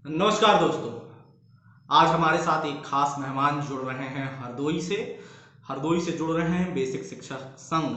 नमस्कार दोस्तों। आज हमारे साथ एक खास मेहमान जुड़ रहे हैं हरदोई से जुड़ रहे हैं बेसिक शिक्षा संघ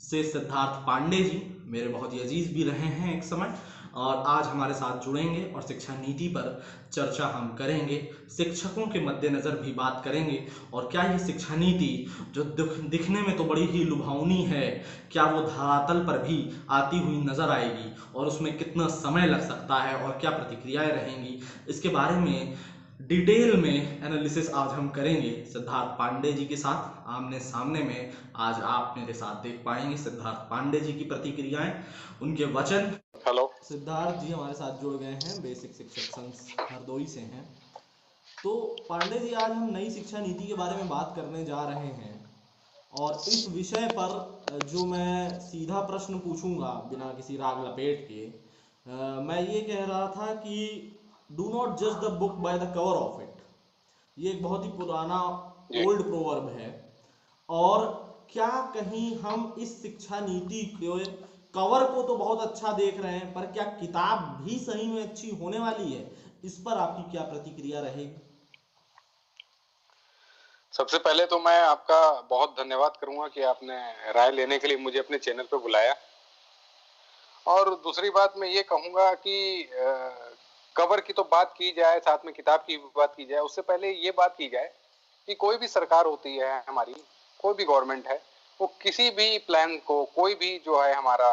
से सिद्धार्थ पांडे जी। मेरे बहुत ही अजीज भी रहे हैं एक समय, और आज हमारे साथ जुड़ेंगे और शिक्षा नीति पर चर्चा हम करेंगे। शिक्षकों के मद्देनज़र भी बात करेंगे, और क्या ये शिक्षा नीति जो दिखने में तो बड़ी ही लुभावनी है, क्या वो धरातल पर भी आती हुई नजर आएगी, और उसमें कितना समय लग सकता है और क्या प्रतिक्रियाएं रहेंगी, इसके बारे में डिटेल में एनालिसिस आज हम करेंगे सिद्धार्थ पांडे जी के साथ आमने सामने में। आज आप मेरे साथ देख पाएंगे सिद्धार्थ पांडे जी की प्रतिक्रियाएं, उनके वचन। हेलो। सिद्धार्थ जी हमारे साथ जुड़ गए हैं, बेसिक शिक्षक संघ हरदोई से हैं। तो पांडे जी, आज हम नई शिक्षा नीति के बारे में बात करने जा रहे हैं, और इस विषय पर जो मैं सीधा प्रश्न पूछूंगा बिना किसी राग लपेट के, मैं ये कह रहा था कि डू नॉट जज the book by the cover of it. ये एक बहुत ही पुराना जी। ओल्ड प्रोवर्ब है। और क्या कहीं हम इस शिक्षा नीति के कवर को तो बहुत अच्छा देख रहे हैं, पर क्या किताब भी सही में अच्छी होने वाली है? इस पर आपकी क्या प्रतिक्रिया रहेगी? सबसे पहले तो मैं आपका बहुत धन्यवाद करूंगा कि आपने राय लेने के लिए मुझे अपने चैनल पे बुलाया। और दूसरी बात मैं ये कहूंगा कि कवर की तो बात की जाए, साथ में किताब की भी बात की जाए, उससे पहले ये बात की जाए कि कोई भी सरकार होती है हमारी, कोई भी गवर्नमेंट है, वो किसी भी प्लान को, कोई भी जो है हमारा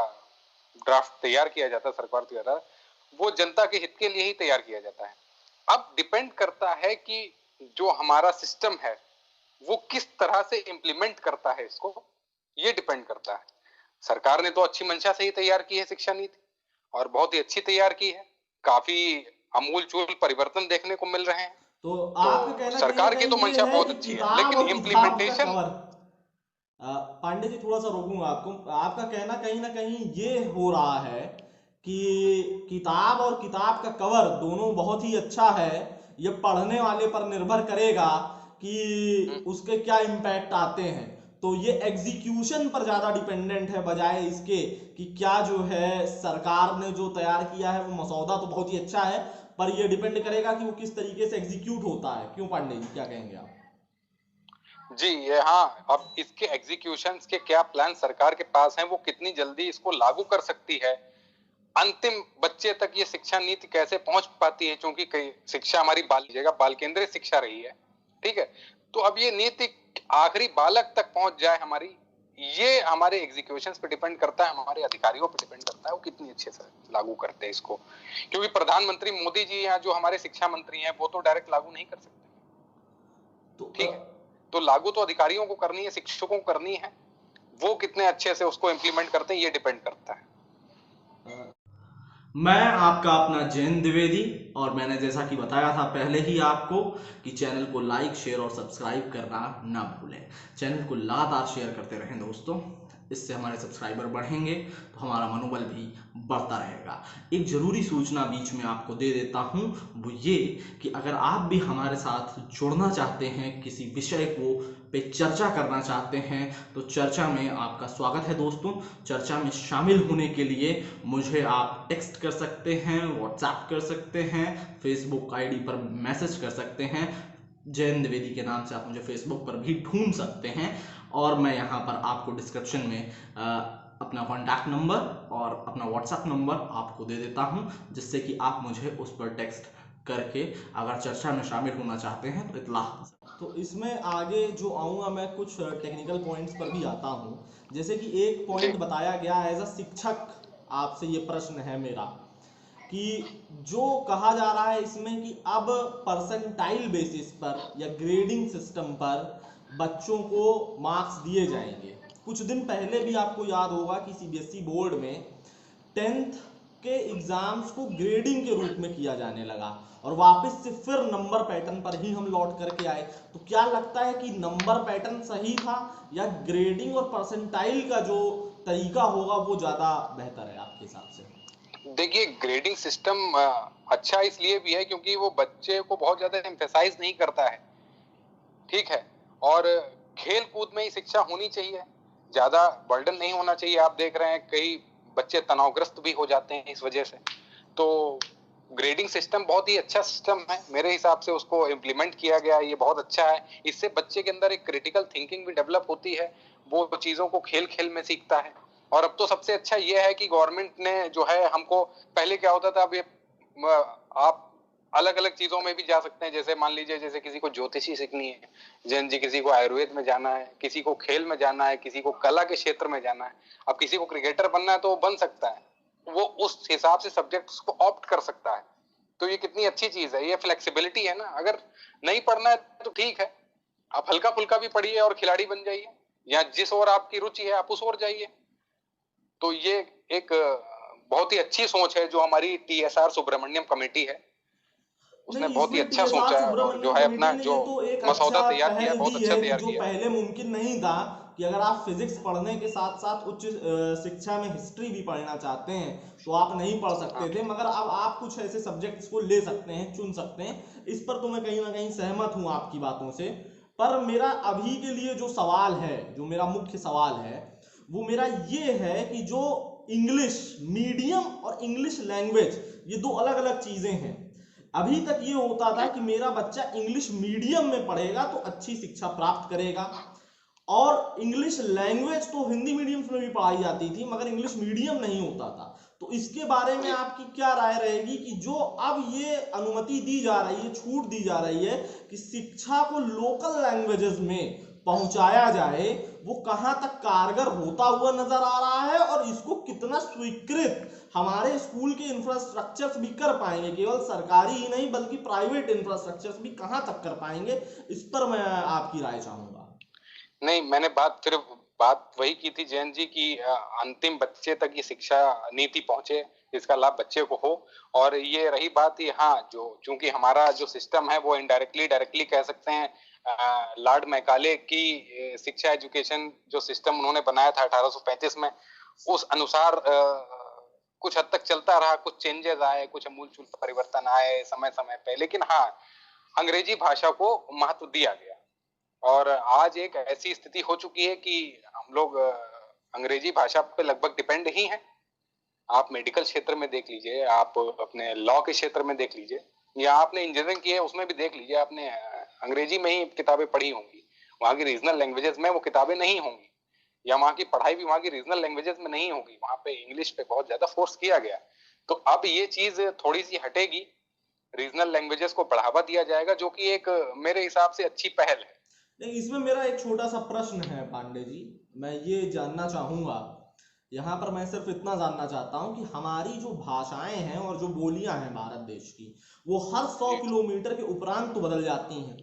ड्राफ्ट तैयार किया जाता है सरकार द्वारा, वो जनता के हित के लिए ही तैयार किया जाता है। अब डिपेंड करता है कि जो हमारा सिस्टम है वो किस तरह से इंप्लीमेंट करता है इसको, ये डिपेंड करता है। सरकार ने तो अच्छी मंशा से ही तैयार की है शिक्षा नीति, और बहुत ही अच्छी तैयार की है। काफी अमूल चूल परिवर्तन देखने को मिल रहे हैं। तो तो आपका कहना कहीं ना सरकार की तो कहीं ये मंशा है बहुत कि अच्छी है, किताब लेकिन और किताब का इम्प्लीमेंटेशन। कवर। पांडे जी, थोड़ा सा रोकूंगा आपका कहना कहीं ना कहीं ये हो रहा है कि किताब और किताब का कवर दोनों बहुत ही अच्छा है। ये पढ़ने वाले पर निर्भर करेगा कि उसके क्या इम्पैक्ट आते हैं। तो ये एग्जीक्यूशन पर ज्यादा डिपेंडेंट है, बजाय इसके कि क्या जो है सरकार ने जो तैयार किया है वो मसौदा तो बहुत ही अच्छा है, पर ये डिपेंड करेगा कि वो किस तरीके से एग्जीक्यूट होता है। क्यों पांडे जी, क्या कहेंगे आप? जी, ये हाँ, अब इसके एग्जीक्यूशन के क्या प्लान सरकार के पास हैं, वो कितनी जल्दी इसको लागू कर सकती है, अंतिम बच्चे तक ये शिक्षा नीति कैसे पहुंच पाती है, क्योंकि कई शिक्षा हमारी बाल केंद्रित शिक्षा रही है। ठीक है। तो अब ये नीति आखिरी बालक तक पहुंच जाए हमारी, ये हमारे एग्जीक्यूशन पे डिपेंड करता है, हमारे अधिकारियों पे डिपेंड करता है वो कितनी अच्छे से लागू करते हैं इसको। क्योंकि प्रधानमंत्री मोदी जी यहाँ जो हमारे शिक्षा मंत्री हैं वो तो डायरेक्ट लागू नहीं कर सकते। तो ठीक है। तो लागू तो अधिकारियों को करनी है, शिक्षकों को करनी है। वो कितने अच्छे से उसको इम्प्लीमेंट करते हैं ये डिपेंड करता है। मैं आपका अपना जैन द्विवेदी, और मैंने जैसा कि बताया था पहले ही आपको कि चैनल को लाइक, शेयर और सब्सक्राइब करना ना भूलें। चैनल को लगातार शेयर करते रहें दोस्तों, इससे हमारे सब्सक्राइबर बढ़ेंगे तो हमारा मनोबल भी बढ़ता रहेगा। एक ज़रूरी सूचना बीच में आपको दे देता हूँ, वो ये कि अगर आप भी हमारे साथ जुड़ना चाहते हैं, किसी विषय को पे चर्चा करना चाहते हैं, तो चर्चा में आपका स्वागत है दोस्तों। चर्चा में शामिल होने के लिए मुझे आप टेक्स्ट कर सकते हैं, व्हाट्सएप कर सकते हैं, फेसबुक आईडी पर मैसेज कर सकते हैं। जैन द्विवेदी के नाम से आप मुझे फेसबुक पर भी ढूंढ सकते हैं, और मैं यहाँ पर आपको डिस्क्रिप्शन में अपना कॉन्टैक्ट नंबर और अपना व्हाट्सएप नंबर आपको दे देता हूँ, जिससे कि आप मुझे उस पर टेक्स्ट करके अगर चर्चा में शामिल होना चाहते हैं तो इतला। तो इसमें आगे जो आऊँगा मैं, कुछ टेक्निकल पॉइंट्स पर भी आता हूँ। जैसे कि एक जी। पॉइंट बताया गया एज अ शिक्षक, आपसे ये प्रश्न है मेरा कि जो कहा जा रहा है इसमें कि अब परसेंटाइल बेसिस पर या ग्रेडिंग सिस्टम पर बच्चों को मार्क्स दिए जाएंगे। कुछ दिन पहले भी आपको याद होगा कि सीबीएसई बोर्ड में 10th के एग्जाम्स को ग्रेडिंग के रूप में किया जाने लगा, और वापस से फिर नंबर पैटर्न पर ही हम लौट करके आए। तो क्या लगता है कि नंबर पैटर्न सही था, या ग्रेडिंग और परसेंटाइल का जो तरीका होगा वो ज्यादा बेहतर है आपके हिसाब से? देखिए, ग्रेडिंग सिस्टम अच्छा इसलिए भी है क्योंकि वो बच्चे को बहुत ज्यादा एम्फेसाइज नहीं करता है। ठीक है। और खेल कूद में ही शिक्षा होनी चाहिए, ज्यादा बर्डन नहीं होना चाहिए। आप देख रहे हैं कई बच्चे तनावग्रस्त भी हो जाते हैं इस वजह से। तो ग्रेडिंग सिस्टम बहुत ही अच्छा सिस्टम है मेरे हिसाब से, उसको इम्प्लीमेंट किया गया है, ये बहुत अच्छा है। इससे बच्चे के अंदर एक क्रिटिकल थिंकिंग भी डेवलप होती है, वो चीजों को खेल खेल में सीखता है। और अब तो सबसे अच्छा ये है कि गवर्नमेंट ने जो है हमको, पहले क्या होता था, अब ये आप अलग अलग चीजों में भी जा सकते हैं, जैसे मान लीजिए जैसे किसी को ज्योतिषी सीखनी है जैन जी, किसी को आयुर्वेद में जाना है, किसी को खेल में जाना है, किसी को कला के क्षेत्र में जाना है, अब किसी को क्रिकेटर बनना है तो वो बन सकता है, वो उस हिसाब से सब्जेक्ट्स को ऑप्ट कर सकता है। तो ये कितनी अच्छी चीज है, ये फ्लेक्सिबिलिटी है ना। अगर नहीं पढ़ना है तो ठीक है, आप हल्का फुल्का भी पढ़िए और खिलाड़ी बन जाइए, या जिस ओर आपकी रुचि है आप उस ओर जाइए। तो ये एक बहुत ही अच्छी सोच है जो हमारी TSR सुब्रमण्यम कमेटी है, उसने नहीं, बहुत ही इसमें अच्छा टीएसआर सोचा है, और जो सुब्रमण्यम है कमेटी अपना ने जो ये तो एक मसौदा अच्छा तैयार किया है पहल बहुत दी अच्छा है कि तैयार जो किया है। पहले मुमकिन नहीं था कि अगर आप फिजिक्स पढ़ने के साथ साथ उच्च शिक्षा में हिस्ट्री भी पढ़ना चाहते हैं तो आप नहीं पढ़ सकते हाँ थे, मगर अब आप कुछ ऐसे सब्जेक्ट्स को ले सकते हैं, चुन सकते हैं। इस पर तो मैं कहीं ना कहीं सहमत हूं आपकी बातों से। पर मेरा अभी के लिए जो सवाल है, जो मेरा मुख्य सवाल है, वो मेरा ये है कि जो इंग्लिश मीडियम और इंग्लिश लैंग्वेज, ये दो अलग अलग चीजें हैं। अभी तक ये होता था जी कि मेरा बच्चा इंग्लिश मीडियम में पढ़ेगा तो अच्छी शिक्षा प्राप्त करेगा, और इंग्लिश लैंग्वेज तो हिंदी मीडियम में भी पढ़ाई जाती थी मगर इंग्लिश मीडियम नहीं होता था। तो इसके बारे में जी। आपकी क्या राय रहेगी कि जो अब ये अनुमति दी जा रही है, छूट दी जा रही है कि शिक्षा को लोकल लैंग्वेजेस में पहुंचाया जाए, वो कहां तक कारगर होता हुआ नजर आ रहा है, और इसको कितना स्वीकृत हमारे स्कूल के इंफ्रास्ट्रक्चर्स भी कर पाएंगे, केवल सरकारी ही नहीं बल्कि प्राइवेट इंफ्रास्ट्रक्चर्स भी कहां तक कर पाएंगे, इस पर मैं आपकी राय चाहूंगा। नहीं, मैंने बात वही की थी जैन जी की, अंतिम बच्चे तक ये शिक्षा नीति पहुंचे, इसका लाभ बच्चे को हो। और ये रही बात, ये हाँ, जो चूंकि हमारा जो सिस्टम है वो इनडायरेक्टली डायरेक्टली कह सकते हैं, लॉर्ड मैकाले की शिक्षा एजुकेशन जो सिस्टम उन्होंने बनाया था 1835 में, उस अनुसार कुछ हद तक चलता रहा, कुछ चेंजेस आए, कुछ अमूलचूल परिवर्तन आए समय समय पे, लेकिन हाँ, अंग्रेजी भाषा को महत्व दिया गया। और आज एक ऐसी स्थिति हो चुकी है कि हम लोग अंग्रेजी भाषा पे लगभग डिपेंड ही हैं। आप मेडिकल क्षेत्र में देख लीजिए, आप अपने लॉ के क्षेत्र में देख लीजिए, या आपने इंजीनियरिंग की है उसमें भी देख लीजिए, आपने अंग्रेजी में ही किताबें पढ़ी होंगी, वहां की रीजनल लैंग्वेजेस में वो किताबें नहीं होंगी, या वहां की पढ़ाई भी वहां की रीजनल लैंग्वेजेस में नहीं होगी, वहां पे इंग्लिश पे बहुत ज्यादा फोर्स किया गया। तो अब ये चीज थोड़ी सी हटेगी, रीजनल लैंग्वेजेस को बढ़ावा दिया जाएगा, जो कि एक मेरे हिसाब से अच्छी पहल है। नहीं, इसमें मेरा एक छोटा सा प्रश्न है पांडे जी, मैं ये जानना चाहूंगा, यहाँ पर मैं सिर्फ इतना जानना चाहता हूँ कि हमारी जो भाषाएं हैं और जो बोलियां हैं भारत देश की, वो हर 100 किलोमीटर के उपरांत तो बदल जाती हैं।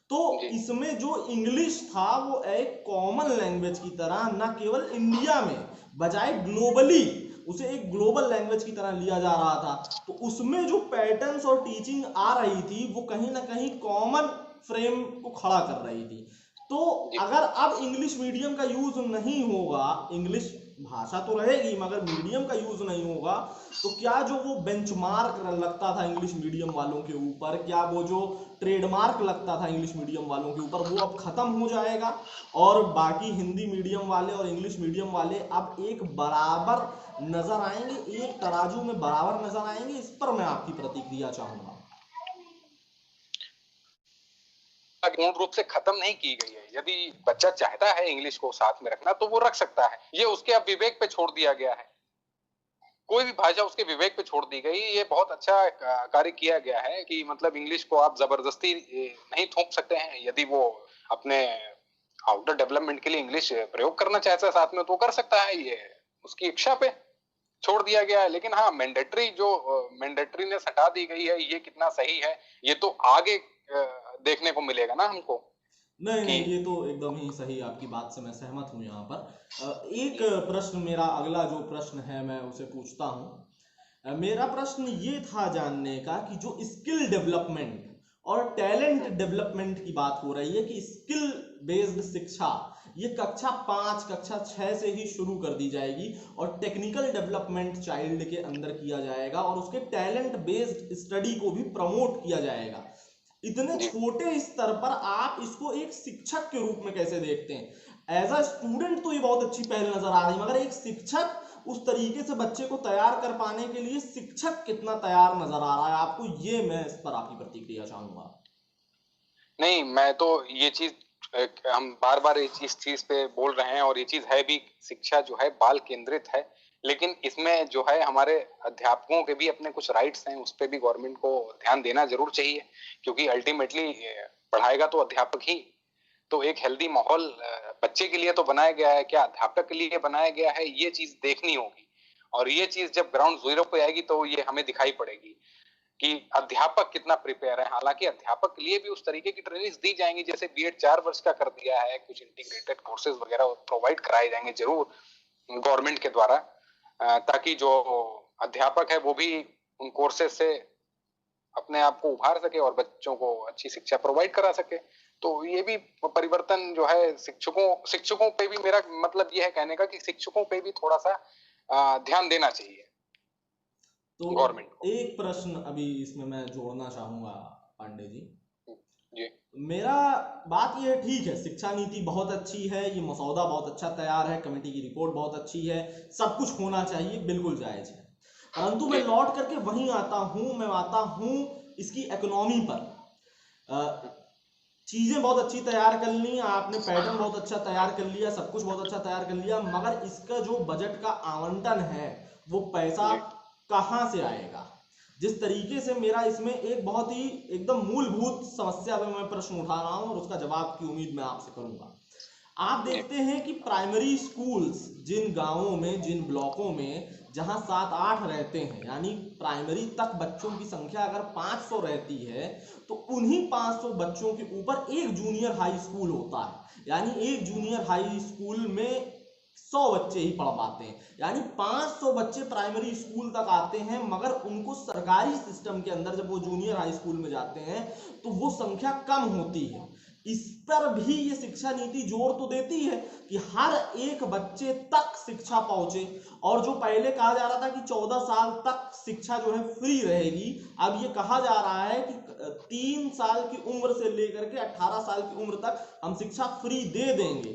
तो जी इसमें जो इंग्लिश था वो एक कॉमन लैंग्वेज की तरह न केवल इंडिया में बजाय ग्लोबली उसे एक ग्लोबल लैंग्वेज की तरह लिया जा रहा था। तो उसमें जो पैटर्न्स और टीचिंग आ रही थी वो कहीं ना कहीं कॉमन फ्रेम को खड़ा कर रही थी। तो जी अगर अब इंग्लिश मीडियम का यूज नहीं होगा, इंग्लिश भाषा तो रहेगी मगर मीडियम का यूज नहीं होगा, तो क्या जो वो बेंचमार्क लगता था इंग्लिश मीडियम वालों के ऊपर, क्या वो जो ट्रेडमार्क लगता था इंग्लिश मीडियम वालों के ऊपर, वो अब खत्म हो जाएगा और बाकी हिंदी मीडियम वाले और इंग्लिश मीडियम वाले अब एक बराबर नजर आएंगे, एक तराजू में बराबर नजर आएंगे? इस पर मैं आपकी प्रतिक्रिया चाहूंगा। पूर्ण रूप से खत्म नहीं की गई है। यदि बच्चा चाहता है इंग्लिश को साथ में रखना तो वो रख सकता है, ये उसके अब विवेक पे छोड़ दिया गया है। कोई भी भाषा उसके विवेक पे छोड़ दी गई, ये बहुत अच्छा कार्य किया गया है कि मतलब इंग्लिश को आप जबरदस्ती नहीं थोप सकते हैं। यदि वो अपने आउटर डेवलपमेंट के लिए इंग्लिश प्रयोग करना चाहता है साथ में तो कर सकता है, ये उसकी इच्छा पे छोड़ दिया गया है। लेकिन हाँ, मैंडेटरीनेस हटा दी गई है, ये कितना सही है ये तो आगे देखने को मिलेगा ना हमको नहीं कि नहीं, ये तो एकदम ही सही, आपकी बात से मैं सहमत हूँ यहाँ पर। एक प्रश्न, मेरा अगला जो प्रश्न है मैं उसे पूछता हूँ। मेरा प्रश्न ये था जानने का कि जो स्किल डेवलपमेंट और टैलेंट डेवलपमेंट की बात हो रही है कि स्किल बेस्ड शिक्षा ये कक्षा 5 कक्षा 6 से ही शुरू कर दी जाएगी और टेक्निकल डेवलपमेंट चाइल्ड के अंदर किया जाएगा और उसके टैलेंट बेस्ड स्टडी को भी प्रमोट किया जाएगा। इतने जी छोटे स्तर पर आप इसको एक शिक्षक के रूप में कैसे देखते हैं? एज अ स्टूडेंट तो ये बहुत अच्छी पहल नजर आ रही है, मगर एक शिक्षक उस तरीके से बच्चे को तैयार कर पाने के लिए शिक्षक कितना तैयार नजर आ रहा है आपको, ये मैं इस पर आपकी प्रतिक्रिया चाहूंगा। नहीं, मैं तो ये चीज हम बार बार इस चीज पे बोल रहे हैं और ये चीज है भी, शिक्षा जो है बाल केंद्रित है, लेकिन इसमें जो है हमारे अध्यापकों के भी अपने कुछ राइट्स हैं, उस पर भी गवर्नमेंट को ध्यान देना जरूर चाहिए, क्योंकि अल्टीमेटली पढ़ाएगा तो अध्यापक ही। तो एक हेल्दी माहौल बच्चे के लिए तो बनाया गया है, क्या अध्यापक के लिए बनाया गया है, ये चीज देखनी होगी। और ये चीज जब ग्राउंड जीरो पे आएगी तो ये हमें दिखाई पड़ेगी कि अध्यापक कितना प्रिपेयर है। हालांकि अध्यापक के लिए भी उस तरीके की ट्रेनिंग दी जाएंगी, जैसे बीएड 4 वर्ष का कर दिया है, कुछ इंटीग्रेटेड कोर्सेज वगैरह प्रोवाइड कराए जाएंगे जरूर गवर्नमेंट के द्वारा, ताकि जो अध्यापक है वो भी उन कोर्सेज से अपने आप को उभार सके और बच्चों को अच्छी शिक्षा प्रोवाइड करा सके। तो ये भी परिवर्तन जो है शिक्षकों पे भी, मेरा मतलब ये है कहने का कि शिक्षकों पे भी थोड़ा सा ध्यान देना चाहिए तो गवर्नमेंट को। एक प्रश्न अभी इसमें मैं जोड़ना चाहूंगा पांडे जी। जी। मेरा बात ये है, ठीक है, शिक्षा नीति बहुत अच्छी है, ये मसौदा बहुत अच्छा तैयार है, कमेटी की रिपोर्ट बहुत अच्छी है, सब कुछ होना चाहिए, बिल्कुल जायज है। परंतु मैं लौट करके वहीं आता हूँ इसकी इकोनॉमी पर। चीजें बहुत अच्छी तैयार कर ली आपने, पैटर्न बहुत अच्छा तैयार कर लिया, सब कुछ बहुत अच्छा तैयार कर लिया, मगर इसका जो बजट का आवंटन है वो पैसा कहाँ से आएगा? जिस तरीके से मेरा इसमें एक बहुत ही एकदम मूलभूत समस्या में मैं प्रश्न उठा रहा हूं और उसका जवाब की उम्मीद मैं आपसे करूंगा। आप देखते हैं कि प्राइमरी स्कूल्स जिन गांवों में, जिन ब्लॉकों में जहां 7-8 रहते हैं, यानी प्राइमरी तक बच्चों की संख्या अगर 500 रहती है तो उन्हीं 500 बच्चों के ऊपर एक जूनियर हाई स्कूल होता है, यानी एक जूनियर हाई स्कूल में 100 बच्चे ही पढ़ पाते हैं, यानी 500 बच्चे प्राइमरी स्कूल तक आते हैं, मगर उनको सरकारी सिस्टम के अंदर जब वो जूनियर हाई स्कूल में जाते हैं तो वो संख्या कम होती है। इस पर भी ये शिक्षा नीति जोर तो देती है कि हर एक बच्चे तक शिक्षा पहुंचे, और जो पहले कहा जा रहा था कि 14 साल तक शिक्षा जो है फ्री रहेगी, अब ये कहा जा रहा है कि 3 साल की उम्र से लेकर के 18 साल की उम्र तक हम शिक्षा फ्री दे देंगे।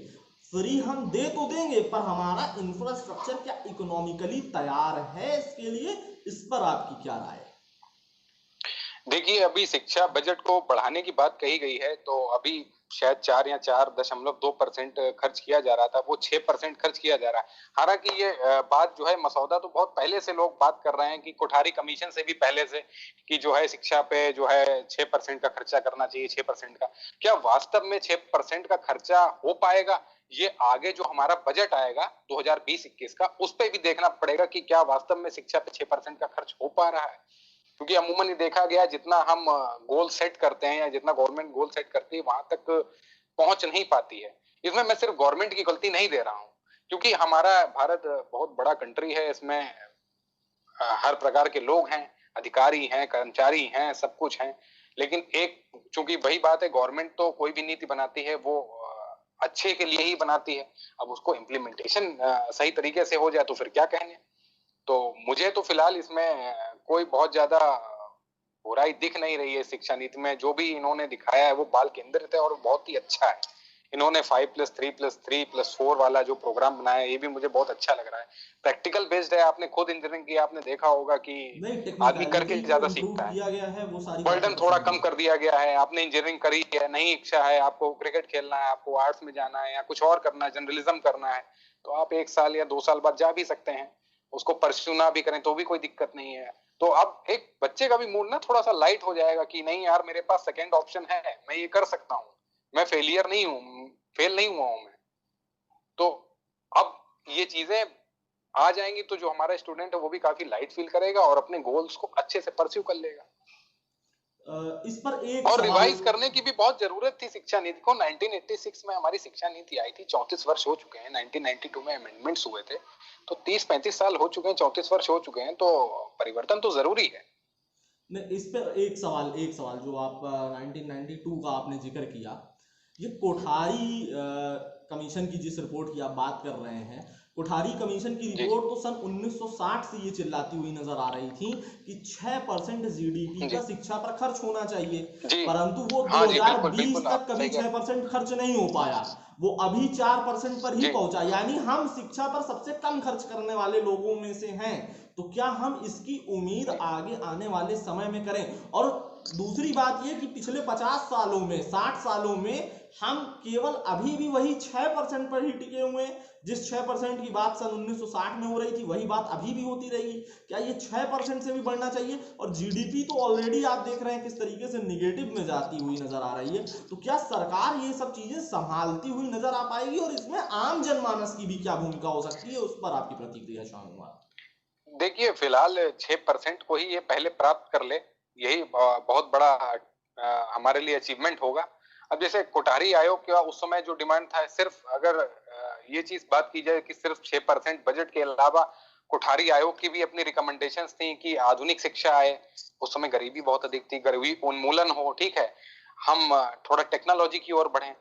फ्री हम दे तो देंगे, पर हमारा इंफ्रास्ट्रक्चर क्या इकोनॉमिकली तैयार है इसके लिए? इस पर आपकी क्या राय है? देखिए, अभी शिक्षा बजट को बढ़ाने की बात कही गई है, तो अभी शायद 4 या 4.2% खर्च किया जा रहा था, वो 6% खर्च किया जा रहा है। हालांकि ये बात जो है, मसौदा तो बहुत पहले से लोग बात कर रहे हैं कि कोठारी कमीशन से भी पहले से, कि जो है शिक्षा पे जो है 6% का खर्चा करना चाहिए, 6% का। क्या वास्तव में 6% का खर्चा हो पाएगा? ये आगे जो हमारा बजट आएगा 2020-21 का, उस पर भी देखना पड़ेगा कि क्या वास्तव में शिक्षा पे 6% का खर्च हो पा रहा है। क्योंकि अमूमन ये देखा गया, जितना हम गोल सेट करते हैं या जितना गवर्नमेंट गोल सेट करती है, वहां तक पहुंच नहीं पाती है। इसमें मैं सिर्फ गवर्नमेंट की गलती नहीं दे रहा हूं, क्योंकि हमारा भारत बहुत बड़ा कंट्री है, इसमें हर प्रकार के लोग हैं, अधिकारी हैं, कर्मचारी हैं, सब कुछ हैं। लेकिन एक, चूंकि वही बात है, गवर्नमेंट तो कोई भी नीति बनाती है वो अच्छे के लिए ही बनाती है। अब उसको इम्प्लीमेंटेशन सही तरीके से हो जाए तो फिर क्या कहने। तो मुझे तो फिलहाल इसमें कोई बहुत ज्यादा बुराई दिख नहीं रही है शिक्षा नीति में। जो भी इन्होंने दिखाया है वो बाल केंद्रित है और बहुत ही अच्छा है। इन्होंने 5+3+3+4 वाला जो प्रोग्राम बनाया है, ये भी मुझे बहुत अच्छा लग रहा है। प्रैक्टिकल बेस्ड है, आपने खुद इंजीनियरिंग किया, आपने देखा होगा कि आदमी करके ज्यादा सीखता है। बर्डन थोड़ा कम कर दिया गया है। आपने इंजीनियरिंग करी है, नहीं इच्छा है, आपको क्रिकेट खेलना है, आपको आर्ट्स में जाना है या कुछ और करना है, जर्नलिज्म करना है, तो आप 1 साल या 2 साल बाद जा भी सकते हैं। उसको परस्यू ना भी करें तो भी कोई दिक्कत नहीं है। तो अब एक बच्चे का भी मूड ना थोड़ा सा लाइट हो जाएगा कि नहीं यार, मेरे पास सेकंड ऑप्शन है, मैं ये कर सकता हूँ, मैं फेलियर नहीं हूँ, फेल नहीं हुआ हूँ मैं। तो अब ये चीजें आ जाएंगी तो जो हमारा स्टूडेंट है वो भी काफी लाइट फील करेगा और अपने गोल्स को अच्छे से परस्यू कर लेगा। इस पर एक और रिवाइज करने की भी बहुत जरूरत थी शिक्षा नीति को। 1986 में हमारी शिक्षा नीति आई थी, 34 वर्ष हो चुके हैं। 1992 में अमेंडमेंट्स हुए थे, तो 30-35 साल हो चुके हैं, 34 वर्ष हो चुके हैं, तो परिवर्तन तो जरूरी है। इस पर एक सवाल जो आप 1992 का आपने जिक्र किया, ये कोठारी कमीशन की जिस रिपोर्ट की आप बात कर रहे हैं, कोठारी कमीशन की जी रिपोर्ट तो सन 1960 से ये चिल्लाती हुई नजर आ रही थी कि 6% जीडीपी जी का शिक्षा पर खर्च होना चाहिए, जी। परंतु वो हाँ जी, बिल्कुल 2020 बिल्कुल, तक आप कभी सही कह रहे 6% खर्च नहीं हो पाया। वो अभी 4% पर हैं। ही जी पहुंचा, यानी हम शिक्षा पर सबसे कम खर्च करने वाले लोगों में से हैं। तो क्या हम इसकी उम्मीद जी आगे आने वाले समय में करें? और दूसरी बात यह कि पिछले 50 सालों में, 60 सालों में हम केवल अभी भी वही 6% पर ही टिके हुए हैं। जिस 6% की बात सन 1960 में हो रही थी, वही बात अभी भी होती रहेगी? क्या ये 6% से भी बढ़ना चाहिए? और जीडीपी तो ऑलरेडी आप देख रहे हैं किस तरीके से निगेटिव में जाती हुई नजर आ रही है। तो क्या सरकार ये सब चीजें संभालती हुई नजर आ पाएगी? और इसमें आम जनमानस की भी क्या भूमिका हो सकती है, उस पर आपकी प्रतिक्रिया चाहूंगा। देखिए, फिलहाल 6% को ही ये पहले प्राप्त कर ले, यही बहुत बड़ा हमारे लिए अचीवमेंट होगा। अब जैसे कोठारी आयोग का उस समय जो डिमांड था, सिर्फ अगर ये चीज बात की जाए कि सिर्फ 6% बजट के अलावा कोठारी आयोग की भी अपनी रिकमेंडेशंस थी कि आधुनिक शिक्षा आए। उस समय गरीबी बहुत अधिक थी, गरीबी उन्मूलन हो, ठीक है, हम थोड़ा टेक्नोलॉजी की ओर बढ़े।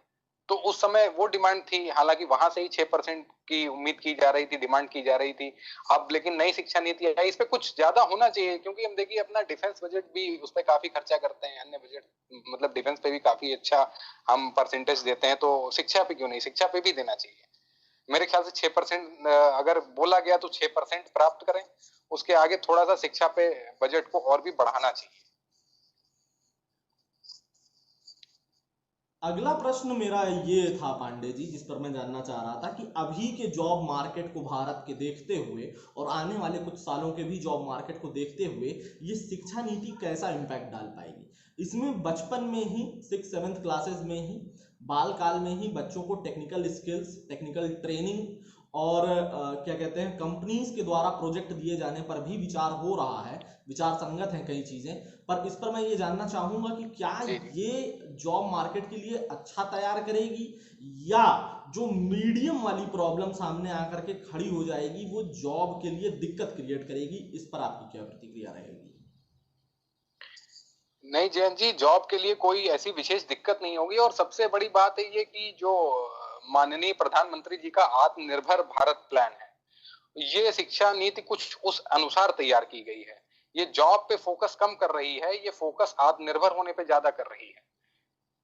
तो उस समय वो डिमांड थी, हालांकि वहां से ही 6% की उम्मीद की जा रही थी, डिमांड की जा रही थी। अब लेकिन नई शिक्षा नीति आई, इस पे कुछ ज्यादा होना चाहिए, क्योंकि हम देखिए अपना डिफेंस बजट भी उस पर काफी खर्चा करते हैं, अन्य बजट मतलब डिफेंस पे भी काफी अच्छा हम परसेंटेज देते हैं, तो शिक्षा पे क्यों नहीं, शिक्षा पे भी देना चाहिए। मेरे ख्याल से 6% अगर बोला गया तो 6% प्राप्त करें, उसके आगे थोड़ा सा शिक्षा पे बजट को और भी बढ़ाना चाहिए। अगला प्रश्न मेरा ये था पांडे जी, जिस पर मैं जानना चाह रहा था कि अभी के जॉब मार्केट को भारत के देखते हुए और आने वाले कुछ सालों के भी जॉब मार्केट को देखते हुए ये शिक्षा नीति कैसा इम्पैक्ट डाल पाएगी। इसमें बचपन में ही 6-7 क्लासेस में ही, बाल काल में ही बच्चों को टेक्निकल स्किल्स, टेक्निकल ट्रेनिंग और क्या कहते हैं, कंपनीज के द्वारा प्रोजेक्ट दिए जाने पर भी विचार हो रहा है। विचार संगत हैं कई चीजें, पर इस पर मैं ये जानना चाहूंगा कि क्या जी जी। ये जॉब मार्केट के लिए अच्छा तैयार करेगी, या जो मीडियम वाली प्रॉब्लम सामने आकर के खड़ी हो जाएगी वो जॉब के लिए दिक्कत क्रिएट करेगी? इस पर आपकी क्या प्रतिक्रिया रहेगी? नहीं जयंत जी, जॉब के लिए कोई ऐसी विशेष दिक्कत नहीं होगी, और सबसे बड़ी बात है ये कि जो माननीय प्रधानमंत्री जी का आत्मनिर्भर भारत प्लान है, ये शिक्षा नीति कुछ उस अनुसार तैयार की गई है। ये जॉब पे फोकस कम कर रही है, ये फोकस आत्मनिर्भर होने पे ज्यादा कर रही है।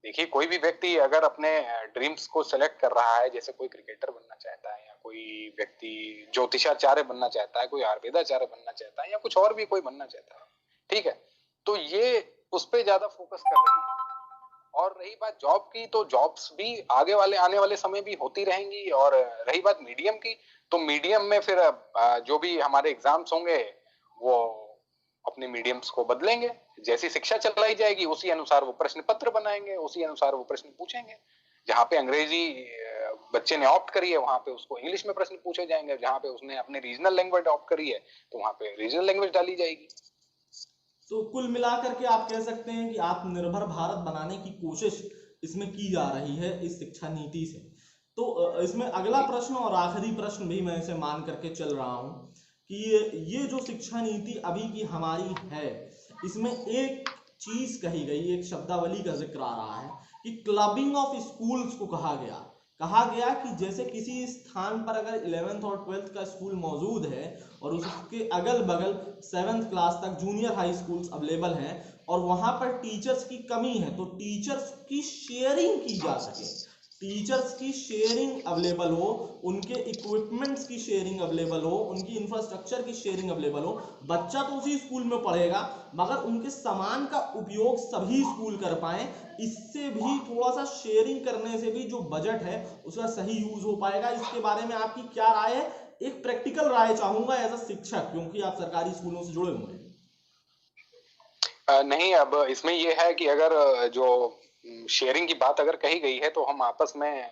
देखिए, कोई भी व्यक्ति अगर अपने ड्रीम्स को सेलेक्ट कर रहा है, जैसे कोई क्रिकेटर बनना चाहता है, या कोई व्यक्ति ज्योतिषाचार्य बनना चाहता है, कोई आयुर्वेदाचार्य बनना चाहता है, या कुछ और भी कोई बनना चाहता है, ठीक है, तो ये उस पे ज्यादा फोकस कर रही है। और रही बात जॉब की, तो जॉब्स भी आगे वाले आने वाले समय भी होती रहेंगी। और रही बात मीडियम की, तो मीडियम में फिर जो भी हमारे एग्जाम्स होंगे वो अपने मीडियम्स को बदलेंगे। जैसी शिक्षा चलाई जाएगी उसी अनुसार वो प्रश्न पत्र बनाएंगे, उसी अनुसार वो प्रश्न पूछेंगे। जहाँ पे अंग्रेजी बच्चे ने ऑप्ट करी है, वहां पे उसको इंग्लिश में प्रश्न पूछे जाएंगे। जहाँ पे उसने अपने रीजनल लैंग्वेज ऑप्ट करी है, तो वहां पे रीजनल लैंग्वेज डाली जाएगी। तो कुल मिलाकर के आप कह सकते हैं कि आत्मनिर्भर भारत बनाने की कोशिश इसमें की जा रही है इस शिक्षा नीति से। तो इसमें अगला जी प्रश्न और आखिरी प्रश्न भी मैं इसे मान करके चल रहा हूं कि ये जो शिक्षा नीति अभी की हमारी है, इसमें एक चीज कही गई, एक शब्दावली का जिक्र आ रहा है कि क्लबिंग ऑफ स्कूल्स को कहा गया कि जैसे किसी स्थान पर अगर 11th और 12th का स्कूल मौजूद है और उसके अगल बगल 7th क्लास तक जूनियर हाई स्कूल्स अवेलेबल हैं और वहां पर टीचर्स की कमी है, तो टीचर्स की शेयरिंग की जा सके, टीचर्स की शेयरिंग अवेलेबल हो, उनके इक्विपमेंट्स की शेयरिंग अवेलेबल हो, उनकी इंफ्रास्ट्रक्चर की शेयरिंग अवेलेबल हो। बच्चा तो उसी स्कूल में पढ़ेगा मगर उनके सामान का उपयोग सभी स्कूल कर पाए। इससे भी थोड़ा सा शेयरिंग करने से भी जो बजट है उसका सही यूज हो पाएगा। इसके बारे में आपकी क्या राय है? एक प्रैक्टिकल राय चाहूंगा एज अ शिक्षक, क्योंकि आप सरकारी स्कूलों से जुड़े हुए हैं। नहीं, अब इसमें यह है कि अगर जो शेयरिंग की बात अगर कही गई है, तो हम आपस में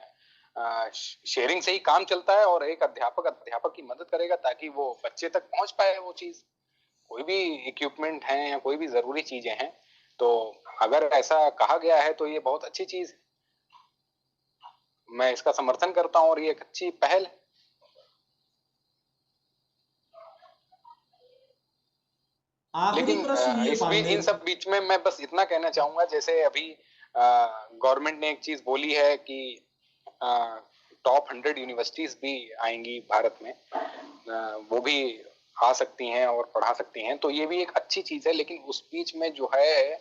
शेयरिंग से ही काम चलता है, और एक अध्यापक अध्यापक की मदद करेगा ताकि वो बच्चे तक पहुंच पाए वो चीज। कोई भी इक्विपमेंट है या कोई भी जरूरी चीजें हैं, तो अगर ऐसा कहा गया है तो ये बहुत अच्छी चीज है। मैं इसका समर्थन करता हूँ और ये एक अच्छी पहल है। आखिरी लेकिन प्रश्न ये इस बीच, पांडे इन जी। सब बीच में मैं बस इतना कहना चाहूंगा, जैसे अभी गवर्नमेंट ने एक चीज बोली है कि टॉप 100 यूनिवर्सिटीज भी आएंगी भारत में, वो भी आ सकती हैं और पढ़ा सकती हैं, तो ये भी एक अच्छी चीज है। लेकिन उस बीच में जो है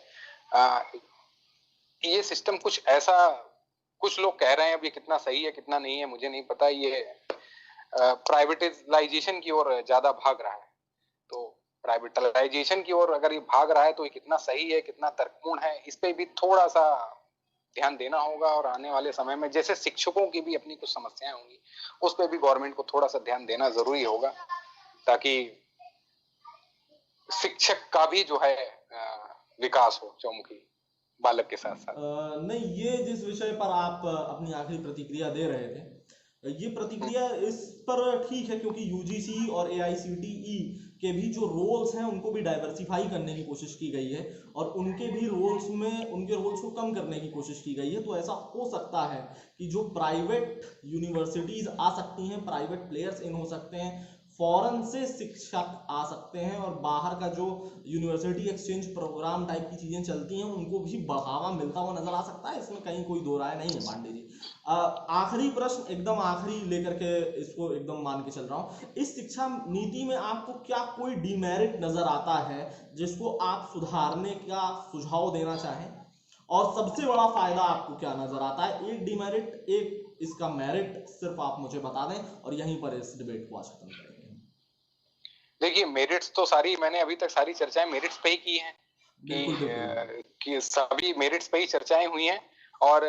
ये सिस्टम कुछ ऐसा, कुछ लोग कह रहे हैं, अब ये कितना सही है कितना नहीं है मुझे नहीं पता, ये प्राइवेटाइजेशन की ओर ज्यादा भाग रहा है। तो प्राइवेटाइजेशन की ओर अगर ये भाग रहा है तो ये कितना सही है कितना तर्कपूर्ण है, इस पे भी थोड़ा सा ध्यान देना होगा। और आने वाले समय में जैसे शिक्षकों की भी अपनी कुछ समस्याएं होंगी, उस पे भी गवर्नमेंट को थोड़ा सा ध्यान देना जरूरी होगा, ताकि शिक्षक का भी जो है विकास हो चौमुखी बालक के साथ साथ। नहीं, ये जिस विषय पर आप अपनी आखिरी प्रतिक्रिया दे रहे थे, ये प्रतिक्रिया इस पर ठीक है, क्योंकि यूजीसी और एआईसीटीई के भी जो रोल्स हैं उनको भी डाइवर्सिफाई करने की कोशिश की गई है, और उनके भी रोल्स में उनके रोल्स को कम करने की कोशिश की गई है। तो ऐसा हो सकता है कि जो प्राइवेट यूनिवर्सिटीज आ सकती हैं, प्राइवेट प्लेयर्स इन हो सकते हैं, फॉरेन से शिक्षक आ सकते हैं, और बाहर का जो यूनिवर्सिटी एक्सचेंज प्रोग्राम टाइप की चीजें चलती हैं उनको भी बढ़ावा मिलता हुआ नजर आ सकता है। इसमें कहीं कोई दो राय नहीं है पांडे जी। आखिरी प्रश्न, एकदम आखिरी लेकर के इसको एकदम मान के चल रहा हूँ, इस शिक्षा नीति में आपको क्या कोई डिमेरिट नजर आता है जिसको आप सुधारने का सुझाव देना चाहें, और सबसे बड़ा फायदा आपको क्या नजर आता है? एक डिमेरिट, एक इसका मेरिट, सिर्फ आप मुझे बता दें और यहीं पर इस डिबेट को आज खत्म करेंगे। देखिए, मेरिट्स तो सारी मैंने अभी तक सारी चर्चाएं मेरिट्स पे ही की हैं, कि सभी मेरिट्स पे ही चर्चाएं हुई हैं, और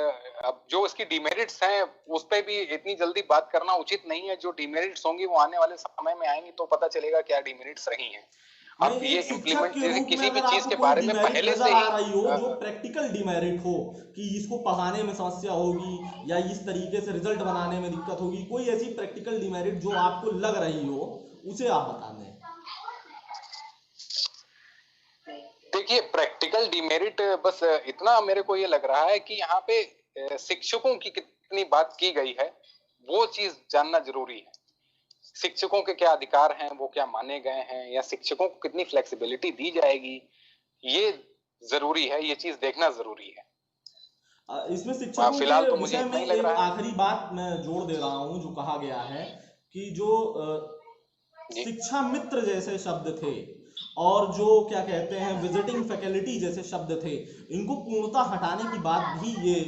अब जो इसकी डिमेरिट्स हैं उस पे भी इतनी जल्दी बात करना उचित नहीं है। जो डिमेरिट्स होंगी वो आने वाले समय में आएंगी तो पता चलेगा क्या डिमेरिट्स रही हैं। अब ये इम्प्लीमेंट जैसे किसी भी चीज के बारे में पहले से ही जो प्रैक्टिकल डिमेरिट हो कि इसको पढ़ाने में समस्या होगी या इस तरीके से रिजल्ट बनाने में दिक्कत होगी, कोई ऐसी प्रैक्टिकल डिमेरिट जो आपको लग रही हो, उसे आप बता दें। देखिए, प्रैक्टिकल डिमेरिट बस इतना मेरे को ये लग रहा है कि यहाँ पे शिक्षकों की कितनी बात की गई है वो चीज जानना जरूरी है। शिक्षकों के क्या अधिकार हैं, वो क्या माने गए हैं, या शिक्षकों को कितनी फ्लेक्सिबिलिटी दी जाएगी, ये जरूरी है, ये चीज देखना जरूरी है। इसमें शिक्षकों फिलहाल के तो मुझे विषय इतना ही में लग एक रहा है। आखिरी बात मैं जोड़ दे रहा हूं, जो कहा गया है कि जो शिक्षा मित्र जैसे शब्द थे और जो क्या कहते हैं विजिटिंग फैकल्टी जैसे शब्द थे, इनको पूर्णतः हटाने की बात भी ये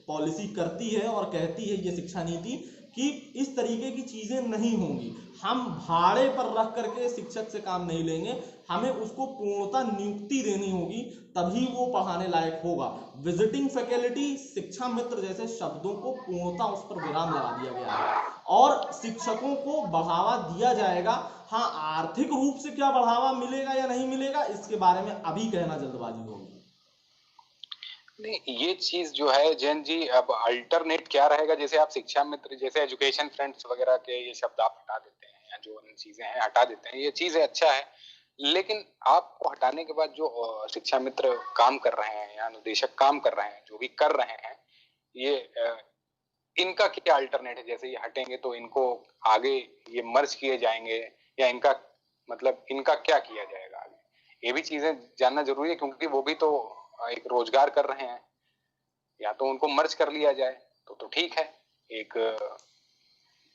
पॉलिसी करती है और कहती है ये शिक्षा नीति कि इस तरीके की चीजें नहीं होंगी। हम भाड़े पर रख करके शिक्षक से काम नहीं लेंगे, हमें उसको पूर्णतः नियुक्ति देनी होगी, तभी वो पढ़ाने लायक होगा। विजिटिंग फैकल्टी, शिक्षा मित्र जैसे शब्दों को पूर्णतः उस पर विराम लगा दिया गया है और शिक्षकों को बढ़ावा दिया जाएगा। हाँ, आर्थिक रूप से क्या बढ़ावा मिलेगा या नहीं मिलेगा इसके बारे में अभी कहना जल्दबाजी होगी। नहीं, ये चीज जो है जैन जी, अब अल्टरनेट क्या रहेगा? जैसे आप शिक्षा मित्र जैसे एजुकेशन फ्रेंड्स वगैरह के ये शब्द आप हटा देते हैं, या जो चीजें हैं हटा देते हैं, ये चीज अच्छा है, लेकिन आपको हटाने के बाद जो शिक्षा मित्र काम कर रहे हैं या अनुदेशक काम कर रहे हैं, जो भी कर रहे हैं, ये इनका क्या अल्टरनेट है? जैसे ये हटेंगे तो इनको आगे ये मर्ज किए जाएंगे, या इनका मतलब इनका क्या किया जाएगा आगे? ये भी चीजें जानना जरूरी है, क्योंकि वो भी तो एक रोजगार कर रहे हैं। या तो उनको मर्ज कर लिया जाए तो ठीक है, एक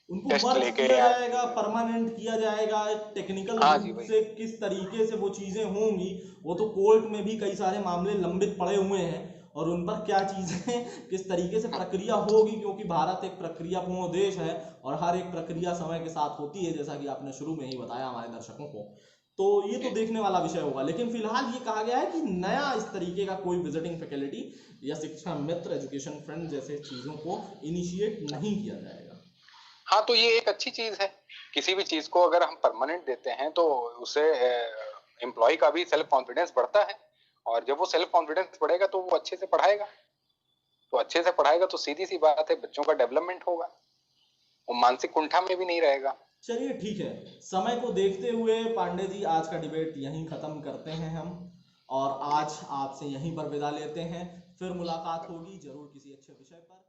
उनको मर्ज किया जाएगा, परमानेंट किया जाएगा, टेक्निकल रूप से किस तरीके से वो चीजें होंगी वो तो कोर्ट में भी कई सारे मामले लंबित पड़े हुए हैं, और उन पर क्या चीजें किस तरीके से प्रक्रिया होगी, क्योंकि भारत एक प्रक्रियापूर्ण देश है और हर एक प्रक्रिया समय के साथ होती है, जैसा कि आपने शुरू में ही बताया हमारे दर्शकों को। तो ये तो देखने वाला विषय होगा, लेकिन फिलहाल ये कहा गया है कि नया इस तरीके का कोई विजिटिंग फैकल्टी या शिक्षा मित्र, एजुकेशन फ्रेंड जैसे चीजों को इनिशिएट नहीं किया जाएगा। हाँ, तो ये एक अच्छी चीज है। किसी भी चीज को अगर हम परमानेंट देते हैं तो उसे एम्प्लॉय का भी सेल्फ कॉन्फिडेंस बढ़ता है, और जब वो सेल्फ कॉन्फिडेंस बढ़ेगा तो वो अच्छे से पढ़ाएगा, तो अच्छे से पढ़ाएगा तो सीधी सी बात है बच्चों का डेवलपमेंट होगा, वो मानसिक कुंठा में भी नहीं रहेगा। चलिए ठीक है, समय को देखते हुए पांडे जी आज का डिबेट यहीं खत्म करते हैं हम, और आज आपसे यहीं पर विदा लेते हैं। फिर मुलाकात होगी जरूर किसी अच्छे विषय पर।